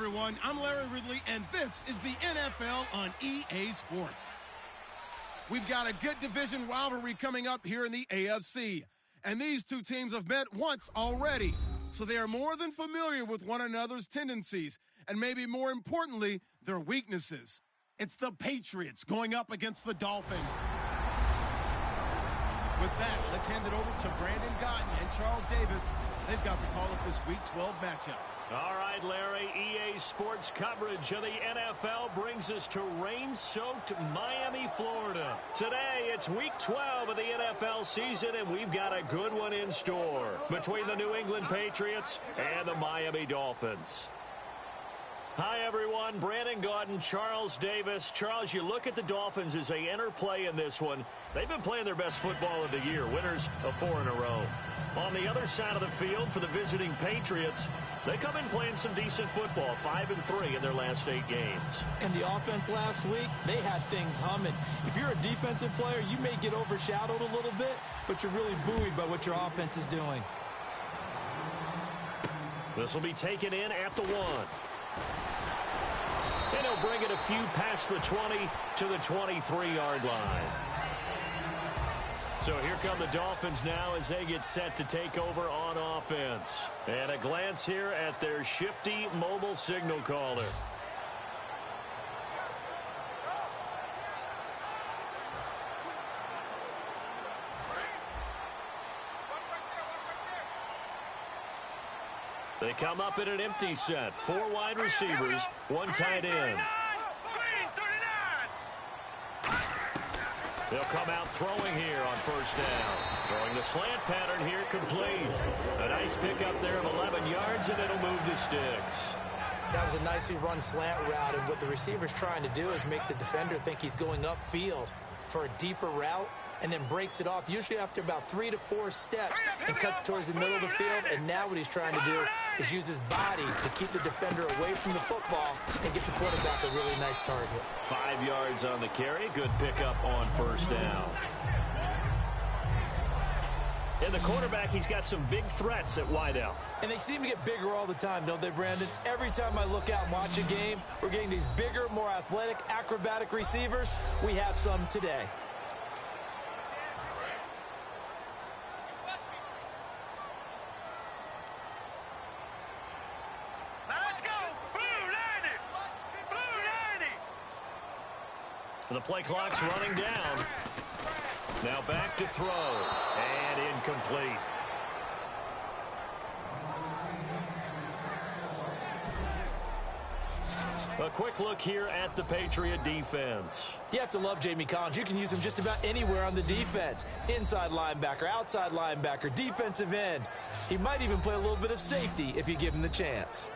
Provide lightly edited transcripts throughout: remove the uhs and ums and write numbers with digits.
everyone. I'm Larry Ridley, and this is the NFL on EA Sports. We've got a good division rivalry coming up here in the AFC, and these two teams have met once already, so they are more than familiar with one another's tendencies, and maybe more importantly, their weaknesses. It's the Patriots going up against the Dolphins. With that, let's hand it over to Brandon Gaudin and Charles Davis. They've got the call of this Week 12 matchup. All right, Larry, EA Sports coverage of the NFL brings us to rain-soaked Miami, Florida. Today, it's Week 12 of the NFL season, and we've got a good one in store between the New England Patriots and the Miami Dolphins. Hi, everyone. Brandon Gaudin, Charles Davis. Charles, you look at the Dolphins as they enter play in this one. They've been playing their best football of the year, winners of 4 in a row. On the other side of the field for the visiting Patriots, they come in playing some decent football, 5-3 in their last 8 games. And the offense last week, they had things humming. If you're a defensive player, you may get overshadowed a little bit, but you're really buoyed by what your offense is doing. This will be taken in at the 1. And he'll bring it a few past the 20 to the 23-yard line. So here come the Dolphins now as they get set to take over on offense. And a glance here at their shifty mobile signal caller. They come up in an empty set. 4 wide receivers, 1 tight end. They'll come out throwing here on first down. Throwing the slant pattern here, complete. A nice pickup there of 11 yards, and it'll move the sticks. That was a nicely run slant route, and what the receiver's trying to do is make the defender think he's going upfield for a deeper route, and then breaks it off, usually after about 3 to 4 steps, and cuts towards the middle of the field. And now what he's trying to do is use his body to keep the defender away from the football and get the quarterback a really nice target. 5 yards on the carry. Good pickup on first down. And the quarterback, he's got some big threats at wideout. And they seem to get bigger all the time, don't they, Brandon? Every time I look out and watch a game, we're getting these bigger, more athletic, acrobatic receivers. We have some today. The play clock's running down. Now back to throw. And incomplete. A quick look here at the Patriot defense. You have to love Jamie Collins. You can use him just about anywhere on the defense. Inside linebacker, outside linebacker, defensive end. He might even play a little bit of safety if you give him the chance.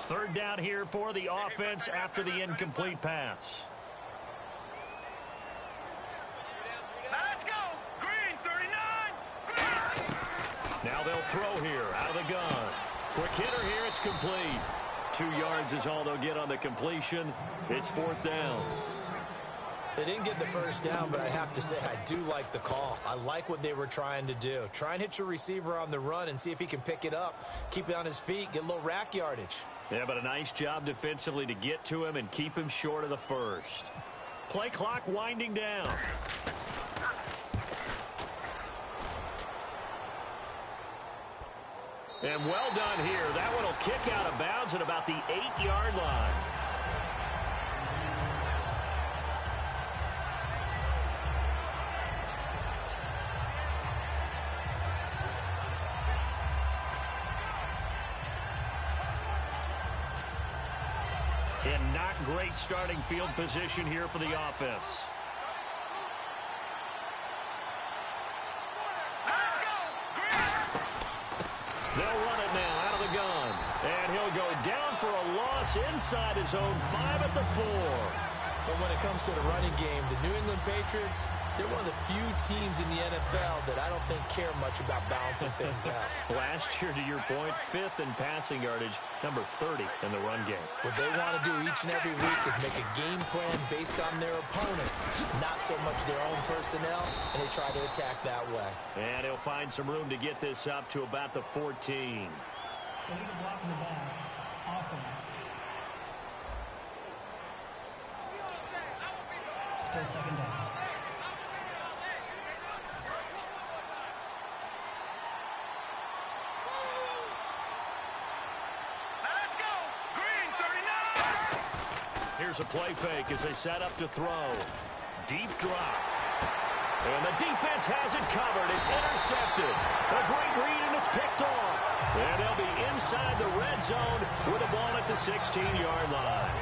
Third down here for the offense after the incomplete pass. Let's go! Green, 39! Now they'll throw here out of the gun. Quick hitter here, it's complete. 2 yards is all they'll get on the completion. It's 4th down. They didn't get the first down, but I have to say I do like the call. I like what they were trying to do. Try and hit your receiver on the run and see if he can pick it up. Keep it on his feet, get a little rack yardage. Yeah, but a nice job defensively to get to him and keep him short of the first. Play clock winding down. And well done here. That one will kick out of bounds at about the 8-yard line. And not great starting field position here for the offense. They'll run it now out of the gun. And he'll go down for a loss inside his own 5 at the 4. But when it comes to the running game, the New England Patriots, they're one of the few teams in the NFL that I don't think care much about balancing things out. Last year, to your point, 5th in passing yardage, number 30 in the run game. What they want to do each and every week is make a game plan based on their opponent, not so much their own personnel, and they try to attack that way. And he'll find some room to get this up to about the 14. Illegal block in the back. Offense. Still second down. Let's go. Green 39. Here's a play fake as they set up to throw. Deep drop. And the defense has it covered. It's intercepted. A great read, and it's picked off. And they'll be inside the red zone with the ball at the 16-yard line.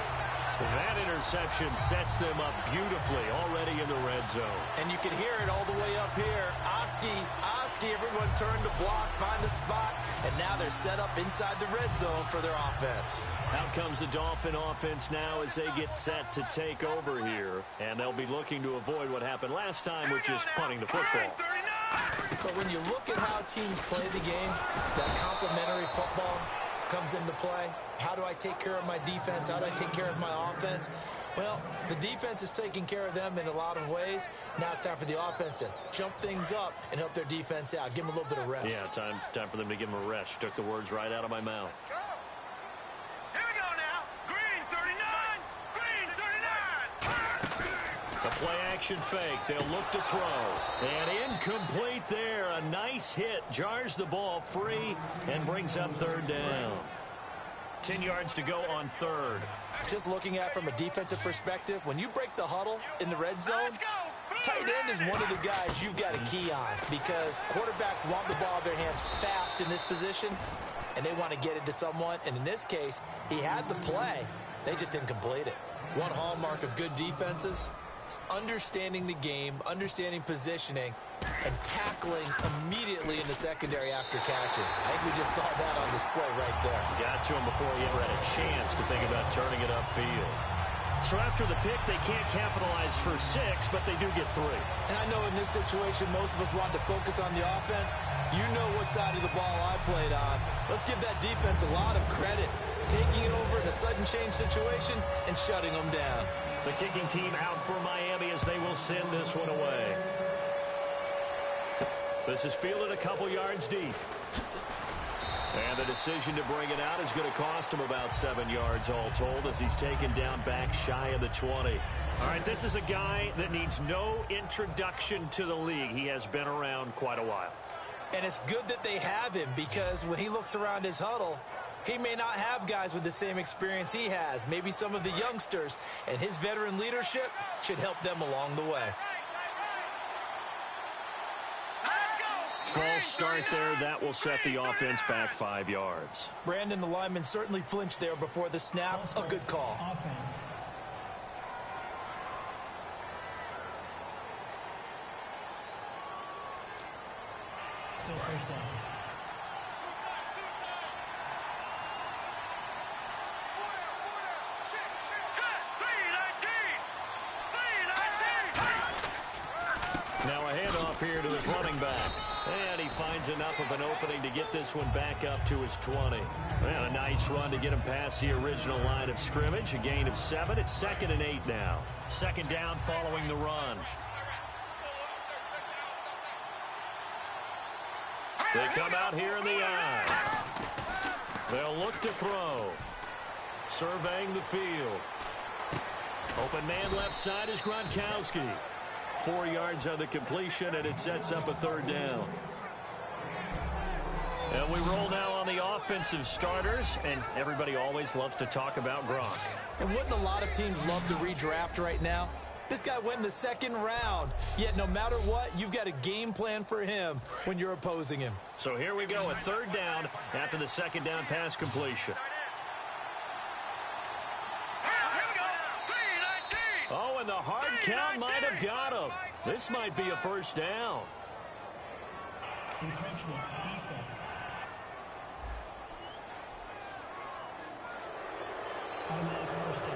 That interception sets them up beautifully already in the red zone. And you can hear it all the way up here. Oski, everyone turned to block, find the spot, and now they're set up inside the red zone for their offense. Out comes the Dolphin offense now as they get set to take over here. And they'll be looking to avoid what happened last time, which is punting the football. But when you look at how teams play the game, that complementary football comes into play. How do I take care of my defense? How do I take care of my offense? Well, the defense is taking care of them in a lot of ways. Now it's time for the offense to jump things up and help their defense out. Give them a little bit of rest. Yeah, time for them to give them a rest. You took the words right out of my mouth. Here we go now. Green 39. Green 39. The play-action fake. They'll look to throw. And incomplete there. A nice hit. Jars the ball free and brings up third down. 10 yards to go on third. Just looking at it from a defensive perspective, when you break the huddle in the red zone, tight end is one of the guys you've got to key on because quarterbacks want the ball in their hands fast in this position, and they want to get it to someone. And in this case, he had the play. They just didn't complete it. One hallmark of good defenses is understanding the game, understanding positioning, and tackling immediately in the secondary after catches. I think we just saw that on display right there. Got to him before he ever had a chance to think about turning it upfield. So after the pick, they can't capitalize for 6, but they do get 3. And I know in this situation, most of us wanted to focus on the offense. You know what side of the ball I played on. Let's give that defense a lot of credit. Taking it over in a sudden change situation and shutting them down. The kicking team out for Miami as they will send this one away. This is fielded a couple yards deep. And the decision to bring it out is going to cost him about 7 yards all told as he's taken down back shy of the 20. All right, this is a guy that needs no introduction to the league. He has been around quite a while. And it's good that they have him because when he looks around his huddle, he may not have guys with the same experience he has. Maybe some of the youngsters, and his veteran leadership should help them along the way. False start there. That will set the offense back 5 yards. Brandon, the lineman, certainly flinched there before the snap. A good call. Offense. Still first down. Now a handoff here to his running back. And he finds enough of an opening to get this one back up to his 20. And a nice run to get him past the original line of scrimmage. A gain of 7. It's 2nd and 8 now. Second down following the run. They come out here in the eye. They'll look to throw. Surveying the field. Open man left side is Gronkowski. 4 yards on the completion, and it sets up a third down. And we roll now on the offensive starters, and everybody always loves to talk about Gronk. And wouldn't a lot of teams love to redraft right now? This guy went in the 2nd round, yet no matter what, you've got a game plan for him when you're opposing him. So here we go, a third down after the second down pass completion. Oh, and the hard count might have got him. This might be a first down. Encroachment, defense. Automatic first down.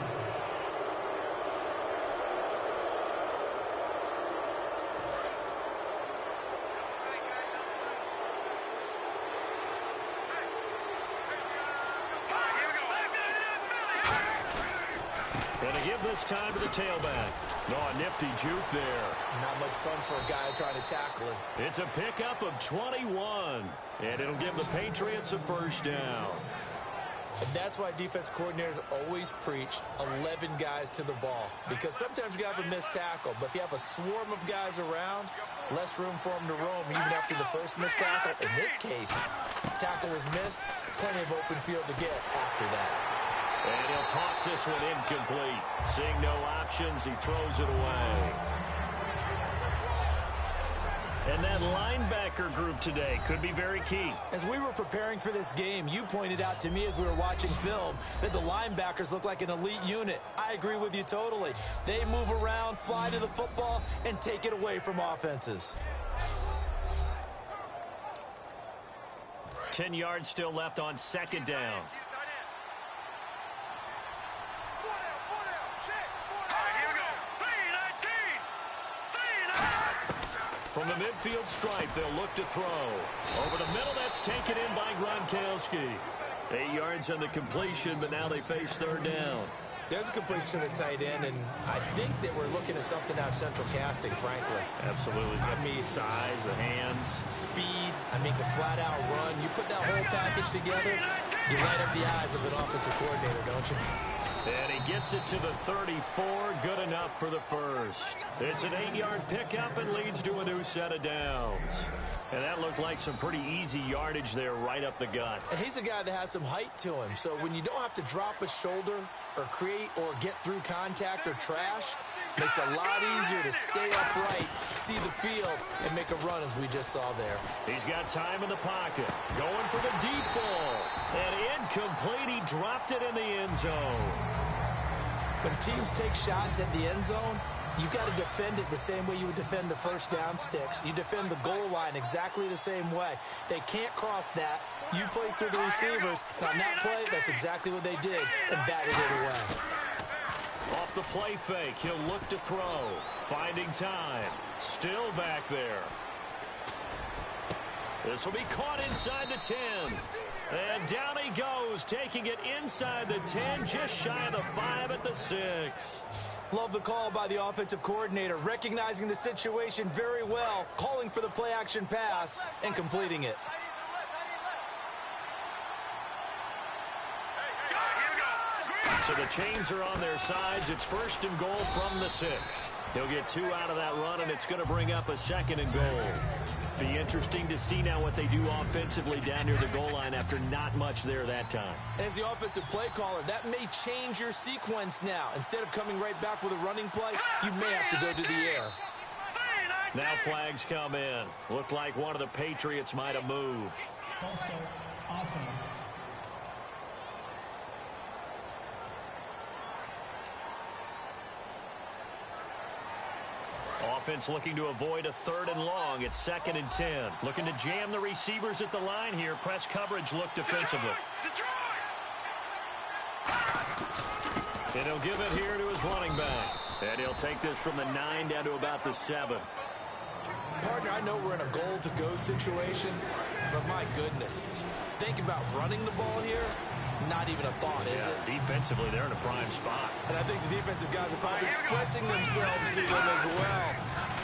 this time to the tailback. Oh, a nifty juke there. Not much fun for a guy trying to tackle him. It's a pickup of 21, and it'll give the Patriots a first down. And that's why defense coordinators always preach 11 guys to the ball. Because sometimes you have a missed tackle, but if you have a swarm of guys around, less room for them to roam even after the first missed tackle. In this case, tackle was missed, plenty of open field to get after that. And he'll toss this one incomplete. Seeing no options, he throws it away. And that linebacker group today could be very key. As we were preparing for this game, you pointed out to me as we were watching film that the linebackers look like an elite unit. I agree with you totally. They move around, fly to the football, and take it away from offenses. 10 yards still left on second down. From the midfield stripe, they'll look to throw. Over the middle, that's taken in by Gronkowski. 8 yards on the completion, but now they face third down. There's a completion to the tight end, and I think that we're looking at something out of central casting, frankly. Absolutely. I mean, size, the hands. Speed. I mean, can flat out run. You put that whole package together, you light up the eyes of an offensive coordinator, don't you? And he gets it to the 34. Good enough for the first. It's an 8-yard pickup and leads to a new set of downs. And that looked like some pretty easy yardage there right up the gut. And he's a guy that has some height to him. So when you don't have to drop a shoulder or create or get through contact or trash, makes it a lot easier to stay upright, see the field, and make a run as we just saw there. He's got time in the pocket. Going for the deep ball. And incomplete. He dropped it in the end zone. When teams take shots at the end zone, you've got to defend it the same way you would defend the first down sticks. You defend the goal line exactly the same way. They can't cross that. You play through the receivers. And on that play, that's exactly what they did and batted it away. Off the play fake, he'll look to throw. Finding time. Still back there. This will be caught inside the 10. And down he goes, taking it inside the 10, just shy of the 5 at the 6. Love the call by the offensive coordinator, recognizing the situation very well, calling for the play-action pass, and completing it. So the chains are on their sides. It's first and goal from the 6. He'll get 2 out of that run, and it's going to bring up a second and goal. Be interesting to see now what they do offensively down near the goal line after not much there that time. As the offensive play caller, that may change your sequence now. Instead of coming right back with a running play, you may have to go to the air. Now flags come in. Looked like one of the Patriots might have moved. False start, offense. Offense looking to avoid a 3rd and long. It's 2nd and 10. Looking to jam the receivers at the line here. Press coverage look defensively. And he'll give it here to his running back. And he'll take this from the 9 down to about the 7. Partner, I know we're in a goal-to-go situation, but my goodness. Think about running the ball here. Not even a thought, is it? Defensively, they're in a prime spot. And I think the defensive guys are probably expressing themselves to them as well.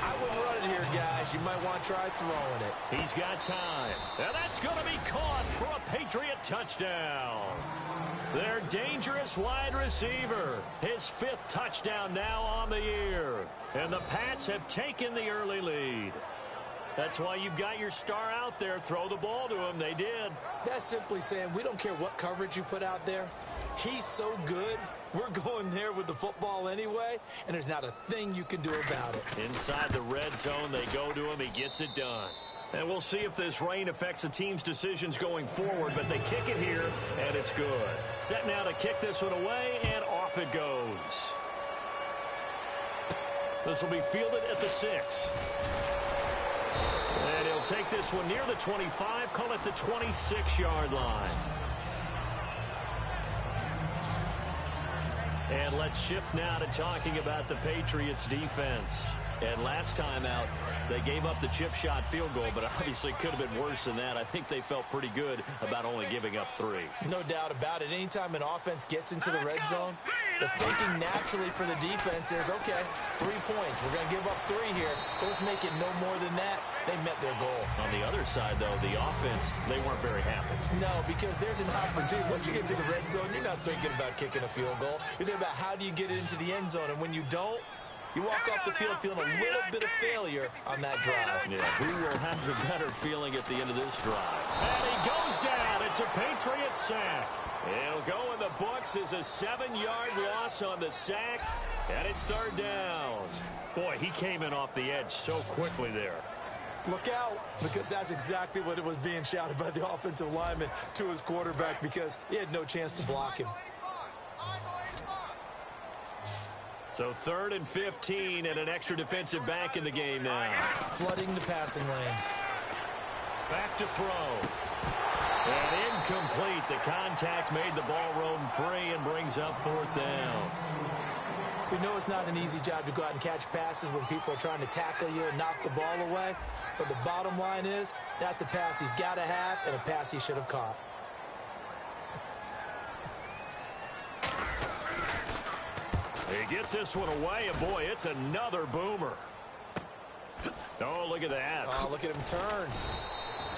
I wouldn't run it here, guys. You might want to try throwing it. He's got time. And that's going to be caught for a Patriot touchdown. Their dangerous wide receiver. His 5th touchdown now on the year. And the Pats have taken the early lead. That's why you've got your star out there. Throw the ball to him. They did. That's simply saying we don't care what coverage you put out there. He's so good. We're going there with the football anyway, and there's not a thing you can do about it. Inside the red zone, they go to him. He gets it done. And we'll see if this rain affects the team's decisions going forward, but they kick it here, and it's good. Set now to kick this one away, and off it goes. This will be fielded at the 6. And he'll take this one near the 25, call it the 26-yard line. And let's shift now to talking about the Patriots defense. And last time out, they gave up the chip shot field goal, but obviously could have been worse than that. I think they felt pretty good about only giving up 3. No doubt about it. Anytime an offense gets into the red zone, the thinking naturally for the defense is, okay, 3 points. We're going to give up 3 here. Let's make it no more than that. They met their goal. On the other side, though, the offense, they weren't very happy. No, because there's an opportunity. Once you get to the red zone, you're not thinking about kicking a field goal. You're thinking about how do you get it into the end zone. And when you don't, you walk off the field feeling a little bit of failure on that drive. Yeah, who will have the better feeling at the end of this drive? And he goes down. It's a Patriot sack. It'll go in the books as a 7-yard loss on the sack, and it's 3rd down. Boy, he came in off the edge so quickly there. Look out, because that's exactly what it was being shouted by the offensive lineman to his quarterback, because he had no chance to block him. So 3rd and 15 and an extra defensive back in the game now. Flooding the passing lanes. Back to throw. And incomplete. The contact made the ball roam free and brings up 4th down. We know it's not an easy job to go out and catch passes when people are trying to tackle you and knock the ball away. But the bottom line is, that's a pass he's got to have and a pass he should have caught. He gets this one away, and boy, it's another boomer. Oh, look at that. Oh, look at him turn.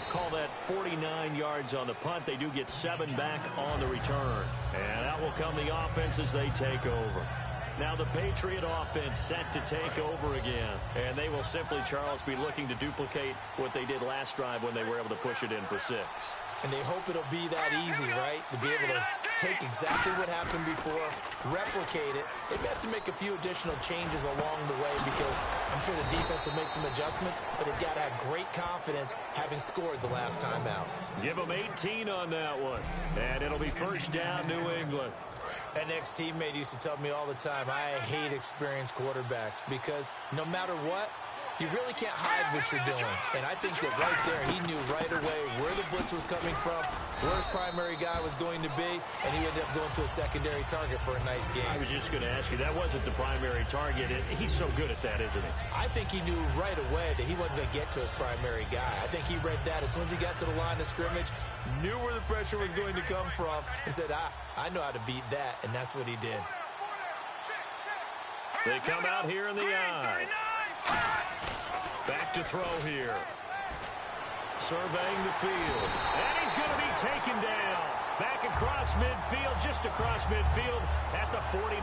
Call that 49 yards on the punt. They do get 7 back on the return. And out will come the offense as they take over. Now the Patriot offense set to take over again. And they will simply, Charles, be looking to duplicate what they did last drive when they were able to push it in for 6. And they hope it'll be that easy, right? To be able to take exactly what happened before, replicate it. They may have to make a few additional changes along the way because I'm sure the defense will make some adjustments, but they've got to have great confidence having scored the last time out. Give them 18 on that one. And it'll be 1st down, New England. An ex-teammate used to tell me all the time, I hate experienced quarterbacks because no matter what, you really can't hide what you're doing. And I think that right there, he knew right away where the blitz was coming from, where his primary guy was going to be, and he ended up going to a secondary target for a nice game. I was just going to ask you, that wasn't the primary target. He's so good at that, isn't he? I think he knew right away that he wasn't going to get to his primary guy. I think he read that as soon as he got to the line of scrimmage, knew where the pressure was going to come from, and said, I know how to beat that, and that's what he did. They come out here in the eye. Back to throw here. Surveying the field. And he's going to be taken down. Back across midfield, just across midfield at the 49.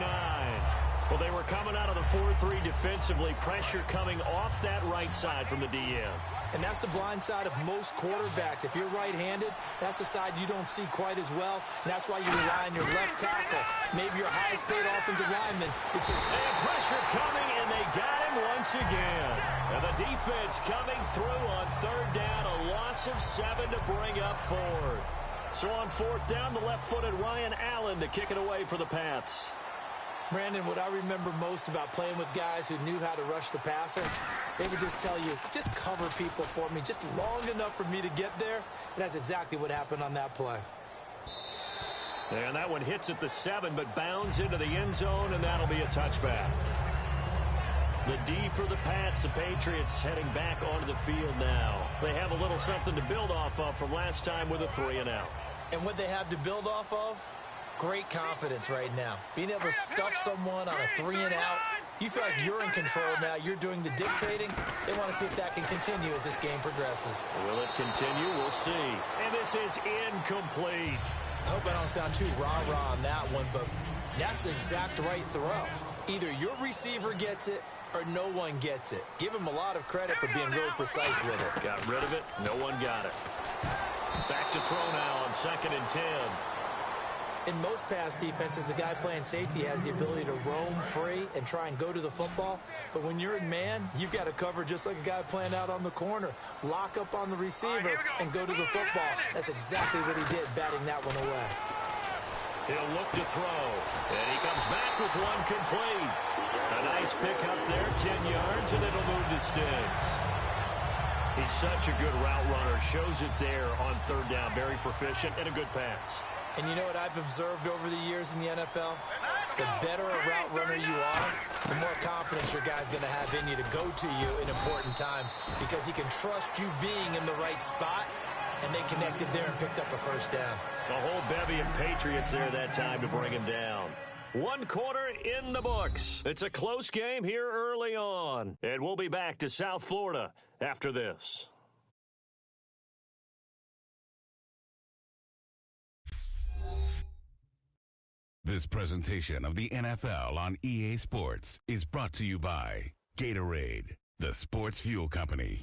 Well, they were coming out of the 4-3 defensively. Pressure coming off that right side from the DM. And that's the blind side of most quarterbacks. If you're right-handed, that's the side you don't see quite as well. And that's why you rely on your left tackle, maybe your highest-paid offensive lineman. And pressure coming, and they got him once again. And the defense coming through on 3rd down, a loss of 7 to bring up 4th. So on 4th down, the left-footed Ryan Allen to kick it away for the Pats. Brandon, what I remember most about playing with guys who knew how to rush the passer, they would just tell you, just cover people for me, just long enough for me to get there. And that's exactly what happened on that play. And that one hits at the 7, but bounds into the end zone, and that'll be a touchback. The D for the Pats, the Patriots heading back onto the field now. They have a little something to build off of from last time with a 3-and-out. And what they have to build off of? Great confidence right now. Being able to stuff someone on a 3-and-out, you feel like you're in control now. You're doing the dictating. They want to see if that can continue as this game progresses. Will it continue? We'll see. And this is incomplete. I hope I don't sound too rah-rah on that one, but that's the exact right throw. Either your receiver gets it or no one gets it. Give him a lot of credit for being really precise with it. Got rid of it. No one got it. Back to throw now on 2nd and 10. In most pass defenses, the guy playing safety has the ability to roam free and try and go to the football. But when you're in man, you've got to cover just like a guy playing out on the corner. Lock up on the receiver and go to the football. That's exactly what he did, batting that one away. He'll look to throw. And he comes back with one complete. A nice pick up there, 10 yards, and it'll move the sticks. He's such a good route runner. Shows it there on 3rd down. Very proficient and a good pass. And you know what I've observed over the years in the NFL? The better a route runner you are, the more confidence your guy's going to have in you to go to you in important times because he can trust you being in the right spot, and they connected there and picked up a 1st down. The whole bevy of Patriots there that time to bring him down. One quarter in the books. It's a close game here early on. And we'll be back to South Florida after this. This presentation of the NFL on EA Sports is brought to you by Gatorade, the sports fuel company.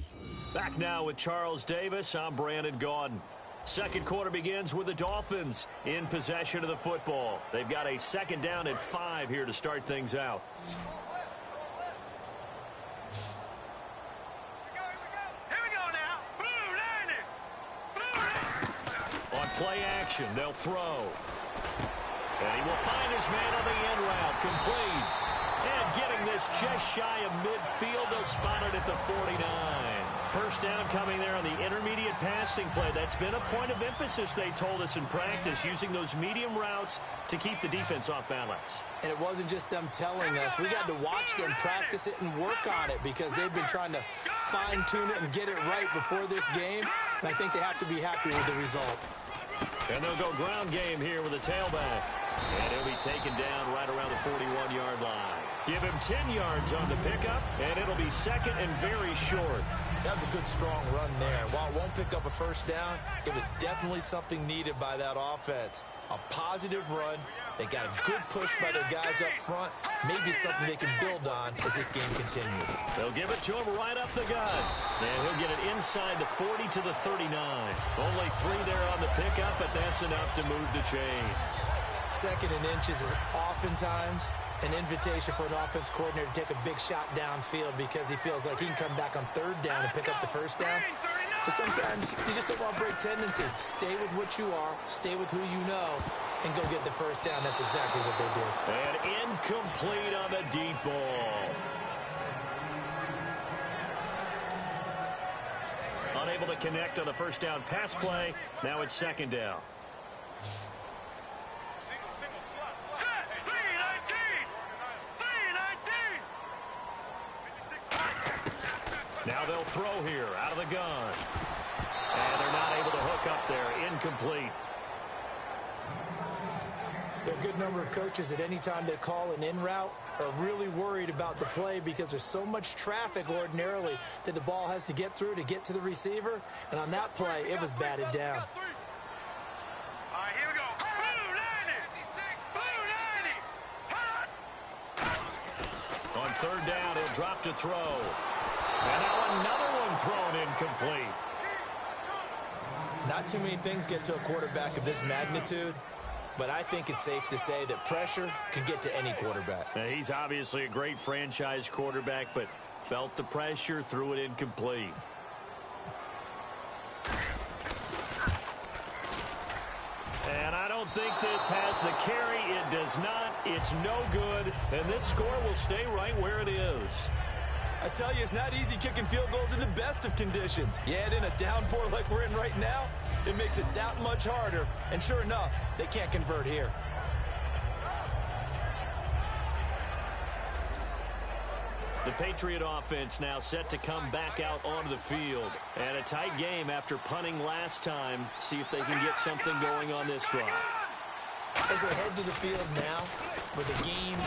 Back now with Charles Davis. I'm Brandon Gaudin. Second quarter begins with the Dolphins in possession of the football. They've got a second down and 5 here to start things out. Here we go now. Blue 90. On play action, they'll throw. And he will find his man on the end route. Complete. And getting this just shy of midfield. They'll spot it at the 49. First down coming there on the intermediate passing play. That's been a point of emphasis, they told us in practice, using those medium routes to keep the defense off balance. And it wasn't just them telling us. We got to watch them practice it and work on it because they've been trying to fine-tune it and get it right before this game. And I think they have to be happy with the result. And they'll go ground game here with a tailback. And he'll be taken down right around the 41-yard line. Give him 10 yards on the pickup, and it'll be second and very short. That was a good, strong run there. While it won't pick up a first down, it was definitely something needed by that offense. A positive run. They got a good push by their guys up front. Maybe something they can build on as this game continues. They'll give it to him right up the gut. And he'll get it inside the 40 to the 39. Only 3 there on the pickup, but that's enough to move the chains. Second and inches is oftentimes an invitation for an offense coordinator to take a big shot downfield because he feels like he can come back on third down and pick up the first down. But sometimes you just don't want to break tendency. Stay with what you are, stay with who you know, and go get the first down. That's exactly what they did. And incomplete on the deep ball. Unable to connect on the first down pass play. Now it's second down. Now they'll throw here out of the gun. And they're not able to hook up there. Incomplete. There are a good number of coaches that any time they call an in route are really worried about the play because there's so much traffic ordinarily that the ball has to get through to get to the receiver. And on that play, it was batted down. All right, here we go. Blue 90. On third down, he'll drop to throw. And now another one thrown incomplete. Not too many things get to a quarterback of this magnitude, but I think it's safe to say that pressure can get to any quarterback. Now, he's obviously a great franchise quarterback, but felt the pressure, threw it incomplete. And I don't think this has the carry. It does not. It's no good. And this score will stay right where it is. I tell you, it's not easy kicking field goals in the best of conditions. Yet in a downpour like we're in right now, it makes it that much harder. And sure enough, they can't convert here. The Patriot offense now set to come back out onto the field. And a tight game after punting last time. See if they can get something going on this drive. As they head to the field now, with the game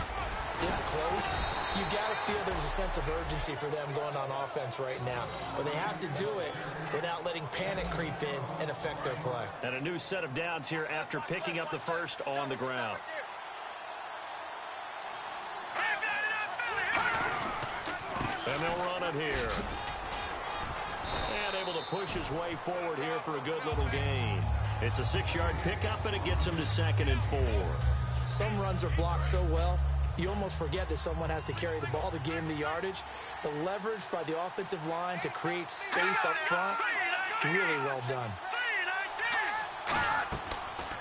this close, you got to feel there's a sense of urgency for them going on offense right now. But they have to do it without letting panic creep in and affect their play. And a new set of downs here after picking up the first on the ground. And they'll run it here. And able to push his way forward here for a good little gain. It's a 6-yard pickup, and it gets him to 2nd and 4. Some runs are blocked so well, you almost forget that someone has to carry the ball to gain the yardage. The leverage by the offensive line to create space up front, really well done.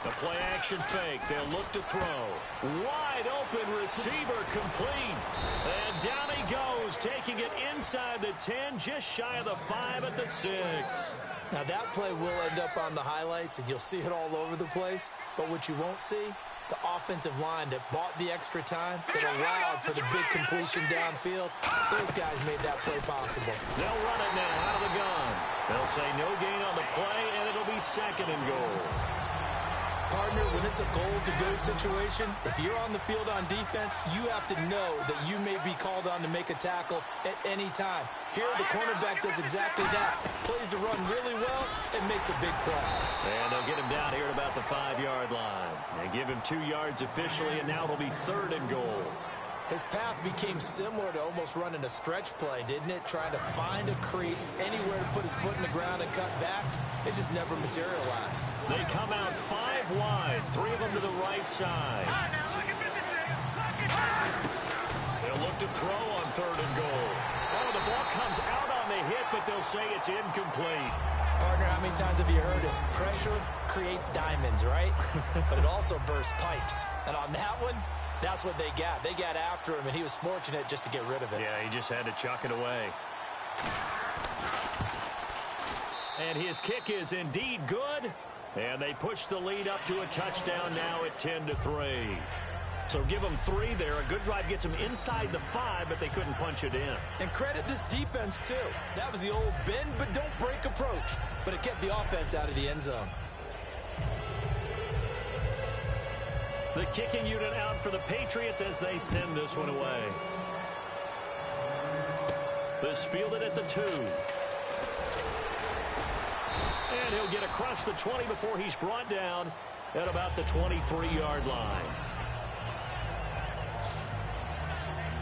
The play action fake. They'll look to throw. Wide open receiver complete. And down he goes, taking it inside the 10, just shy of the 5 at the 6. Now that play will end up on the highlights, and you'll see it all over the place. But what you won't see, the offensive line that bought the extra time, that allowed for the big completion downfield, those guys made that play possible. They'll run it now out of the gun. They'll say no gain on the play, and it'll be 2nd and goal. Partner, when it's a goal-to-go situation, if you're on the field on defense, you have to know that you may be called on to make a tackle at any time. Here, the cornerback does exactly that. Plays the run really well and makes a big play. And they'll get him down here at about the 5-yard line. They give him 2 yards officially, and now it'll be 3rd and goal. His path became similar to almost running a stretch play, didn't it? Trying to find a crease, anywhere to put his foot in the ground and cut back. It just never materialized. They come out 5 wide, 3 of them to the right side. They'll look to throw on 3rd and goal. Oh, the ball comes out on the hit, but they'll say it's incomplete. Partner, how many times have you heard it? Pressure creates diamonds, right? But it also bursts pipes. And on that one, that's what they got. They got after him, and he was fortunate just to get rid of it. Yeah, he just had to chuck it away. And his kick is indeed good. And they push the lead up to a touchdown now at 10-3. So give them 3 there. A good drive gets them inside the 5, but they couldn't punch it in. And credit this defense, too. That was the old bend but don't break approach. But it kept the offense out of the end zone. The kicking unit out for the Patriots as they send this one away. This fielded at the 2. And he'll get across the 20 before he's brought down at about the 23-yard line.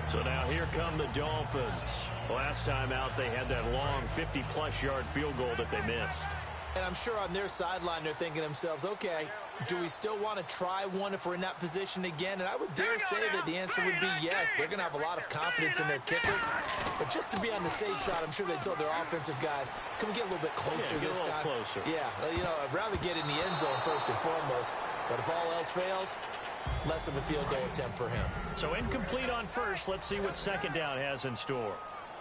So now here come the Dolphins. Last time out, they had that long 50-plus yard field goal that they missed. And I'm sure on their sideline they're thinking to themselves, okay, do we still want to try one if we're in that position again? And I would dare say that the answer would be yes. They're going to have a lot of confidence in their kicker. But just to be on the safe side, I'm sure they told their offensive guys, can we get a little bit closer this time? Closer. Yeah, you know, I'd rather get in the end zone first and foremost. But if all else fails, less of a field goal attempt for him. So incomplete on first. Let's see what 2nd down has in store.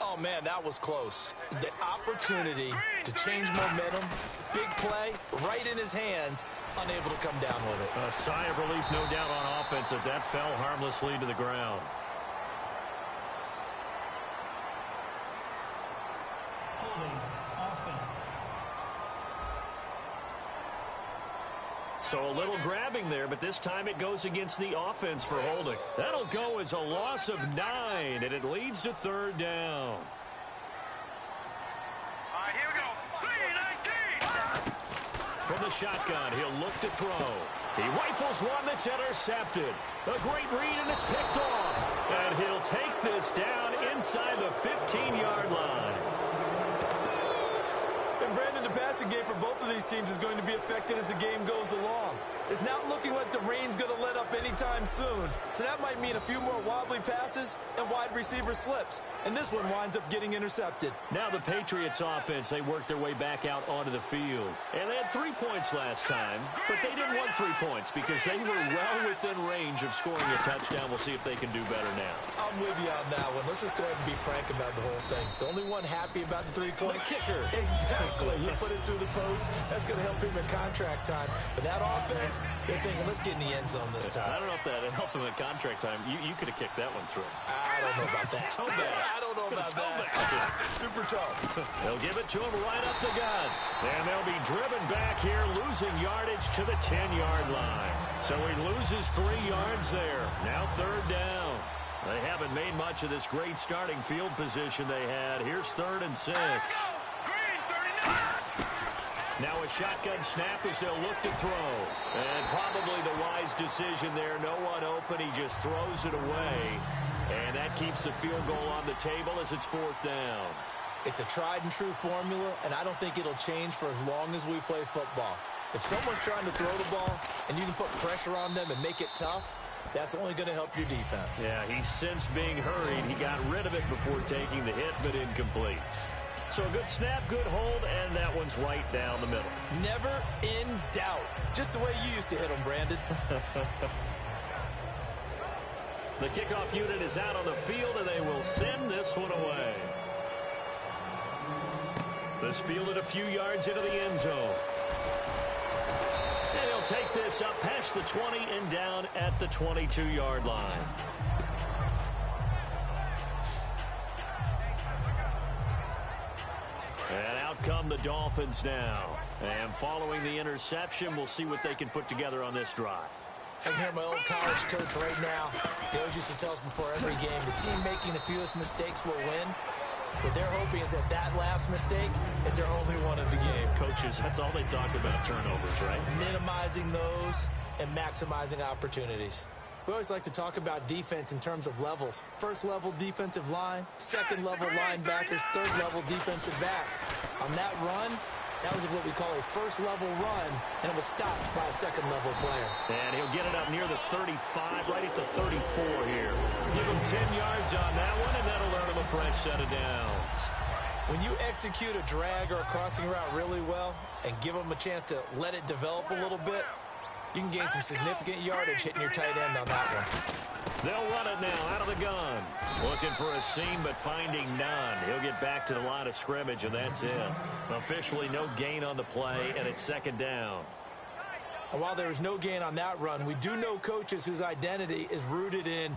Oh, man, that was close. The opportunity to change momentum, big play, right in his hands, unable to come down with it. A sigh of relief, no doubt, on offense that fell harmlessly to the ground. Holding offense. So a little grabbing there, but this time it goes against the offense for holding. That'll go as a loss of 9, and it leads to 3rd down. All right, here we go. 3-19. From the shotgun, he'll look to throw. He rifles one that's intercepted. A great read, and it's picked off. And he'll take this down inside the 15-yard line. And Brandon, the passing game for both of these teams is going to be affected as the game goes along. It's not looking like the rain's going to let up anytime soon. So that might mean a few more wobbly passes and wide receiver slips. And this one winds up getting intercepted. Now the Patriots offense, they worked their way back out onto the field. And they had 3 points last time, but they didn't want 3 points because they were well within range of scoring a touchdown. We'll see if they can do better now. I'm with you on that one. Let's just go ahead and be frank about the whole thing. The only one happy about the 3-point kicker. Exactly. You put it through the post. That's going to help him in contract time. But that offense, they're thinking, let's get in the end zone this time. I don't know if that helped him at contract time. You could have kicked that one through. I don't know about that. Toe bash. I don't know about that. Super tough. They'll give it to him right up the gut. And they'll be driven back here, losing yardage to the 10-yard line. So he loses 3 yards there. Now 3rd down. They haven't made much of this great starting field position they had. Here's 3rd and 6. Now a shotgun snap as they'll look to throw. And probably the wise decision there. No one open. He just throws it away. And that keeps the field goal on the table as it's 4th down. It's a tried and true formula, and I don't think it'll change for as long as we play football. If someone's trying to throw the ball and you can put pressure on them and make it tough, that's only going to help your defense. Yeah, he's since being hurried. He got rid of it before taking the hit, but incomplete. So a good snap, good hold, and that one's right down the middle. Never in doubt. Just the way you used to hit them, Brandon. The kickoff unit is out on the field, and they will send this one away. This fielded a few yards into the end zone. And he'll take this up past the 20 and down at the 22-yard line. And out come the Dolphins now. And following the interception, we'll see what they can put together on this drive. I can hear my old college coach right now. He always used to tell us before every game, the team making the fewest mistakes will win. What they're hoping is that last mistake is their only one of the game. Coaches, that's all they talk about, turnovers, right? Minimizing those and maximizing opportunities. We always like to talk about defense in terms of levels. First level defensive line, second level linebackers, third level defensive backs. On that run, that was what we call a first level run, and it was stopped by a second level player. And he'll get it up near the 35, right at the 34 here. Give him 10 yards on that one, and that'll earn him a fresh set of downs. When you execute a drag or a crossing route really well and give them a chance to let it develop a little bit, you can gain some significant yardage hitting your tight end on that one. They'll run it now out of the gun. Looking for a seam, but finding none. He'll get back to the line of scrimmage, and that's it. Officially no gain on the play, and it's second down. And while there was no gain on that run, we do know coaches whose identity is rooted in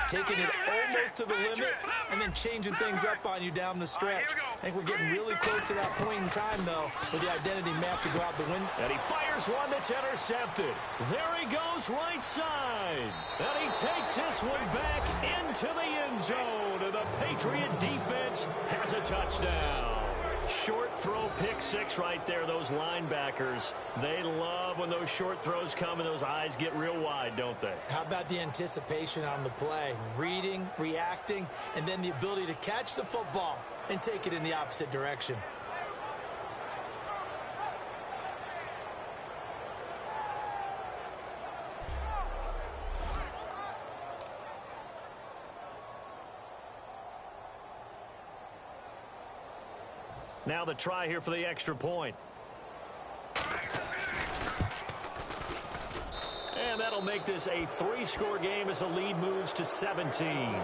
taking it almost to the limit and then changing things up on you down the stretch. I think we're getting really close to that point in time, though, where the identity map to go out the window. And he fires one that's intercepted. There he goes right side. And he takes this one back into the end zone. And the Patriot defense has a touchdown. Short throw, pick six right there. Those linebackers, they love when those short throws come and those eyes get real wide, don't they? How about the anticipation on the play? Reading, reacting, and then the ability to catch the football and take it in the opposite direction. Now the try here for the extra point. And that'll make this a 3-score game as the lead moves to 17.